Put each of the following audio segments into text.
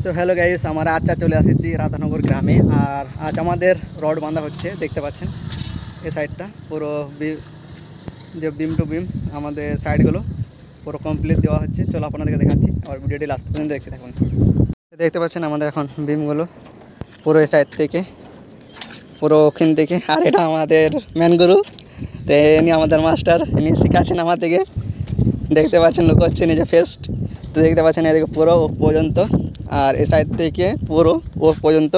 তো hello guys, আমরা আচ্ছা চলে এসেছি রাধানগর গ্রামে। আর আজ আমাদের রড বাঁধা হচ্ছে, দেখতে পাচ্ছেন এই সাইডটা পুরো যে বিম টু বিম আমাদের সাইডগুলো পুরো কমপ্লিট দেওয়া হচ্ছে। চলো আপনাদেরকে দেখাচ্ছি, আর ভিডিওটি লাস্ট পর্যন্ত দেখতে থাকুন। দেখতে পাচ্ছেন আমাদের এখন বিমগুলো পুরো এই সাইড থেকে পুরো ওখান থেকে। আর এটা আমাদের ম্যান গুরু, তো ইনি আমাদের মাস্টার, ইনি শেখাচ্ছেন আমাদেরকে। দেখতে পাচ্ছেন লোক হচ্ছে নিজে ফেস্ট, তো দেখতে পাচ্ছেন এদিকে পুরো ও পর্যন্ত, আর এই সাইড থেকে পুরো ও পর্যন্ত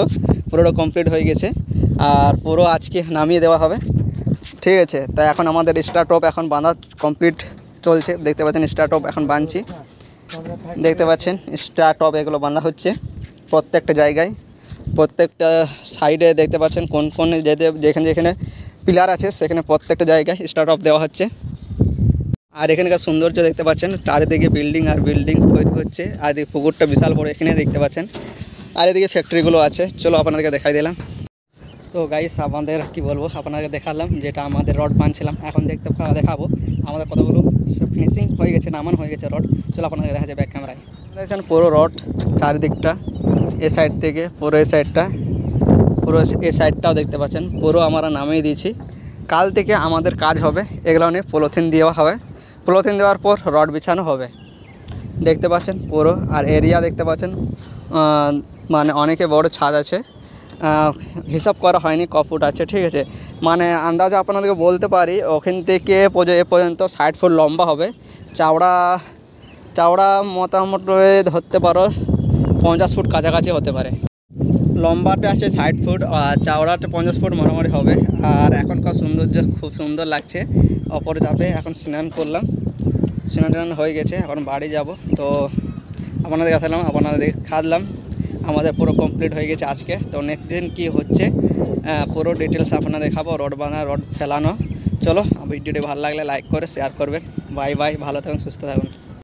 পুরোটা কমপ্লিট হয়ে গেছে। আর পুরো আজকে নামিয়ে দেওয়া হবে, ঠিক আছে। তাই এখন আমাদের স্টার্টপ এখন বাঁধা কমপ্লিট চলছে। দেখতে পাচ্ছেন স্টার্টপ এখন বাঁধছি, দেখতে পাচ্ছেন স্টার্টপ এগুলো বাঁধা হচ্ছে প্রত্যেকটা জায়গায়, প্রত্যেকটা সাইডে। দেখতে পাচ্ছেন কোন কোন যেখানে যেখানে পিলার আছে সেখানে প্রত্যেকটা জায়গায় স্টার্টপ দেওয়া হচ্ছে। আর এখানকার সৌন্দর্য দেখতে পাচ্ছেন, চারিদিকে বিল্ডিং আর বিল্ডিং তৈরি হচ্ছে। আর এদিকে পুকুরটা বিশাল বড় এখানে দেখতে পাচ্ছেন, আর এদিকে ফ্যাক্টরিগুলো আছে। চলো আপনাদেরকে দেখাই দিলাম। তো গাইস, আমাদের কি বলবো, আপনাদেরকে দেখালাম যেটা আমাদের রড বাঁধছিলাম। এখন দেখাবো আমাদের কতগুলো ফিনিশিং হয়ে গেছে, নামানো হয়ে গেছে রড। চলো আপনাদেরকে দেখা যায় ব্যাক ক্যামেরায়। দেখছেন পুরো রড চারিদিকটা, এ সাইড থেকে পুরো এই সাইডটা, পুরো এই সাইডটাও দেখতে পাচ্ছেন পুরো আমরা নামিয়ে দিয়েছি। কাল থেকে আমাদের কাজ হবে, এগুলো নিয়ে পলিথিন দেওয়া হবে। পলিথিন দেওয়ার পর রড বিছানো হবে, দেখতে পাচ্ছেন পুরো। আর এরিয়া দেখতে পাচ্ছেন, মানে অনেকে বড় ছাদ আছে, হিসাব করা হয়নি ক ফুট আছে, ঠিক আছে। মানে আন্দাজে আপনাদেরকে বলতে পারি ওখান থেকে এ পর্যন্ত 60 ফুট লম্বা হবে। চওড়া মোটামুটি ধরতে পারো 50 ফুট কাছাকাছি হতে পারে। লম্বাটা আছে 60 ফুট আর চওড়াটা 50 ফুট মোটামুটি হবে। আর এখনকার সৌন্দর্য খুব সুন্দর লাগছে। অপর চাপে এখন স্নান করলাম, স্নান টান হয়ে গেছে, এখন বাড়ি যাব। তো আপনাদের দেখালাম, আপনাদের খাদলাম, আমাদের পুরো কমপ্লিট হয়ে গেছে আজকে। তো নেক্সট দিন কী হচ্ছে পুরো ডিটেলস আপনাদের দেখাবো, রড বাঁধা রড ফেলানো। চলো, ভিডিওটি ভালো লাগলে লাইক করে শেয়ার করবেন। বাই বাই, ভালো থাকুন, সুস্থ থাকুন।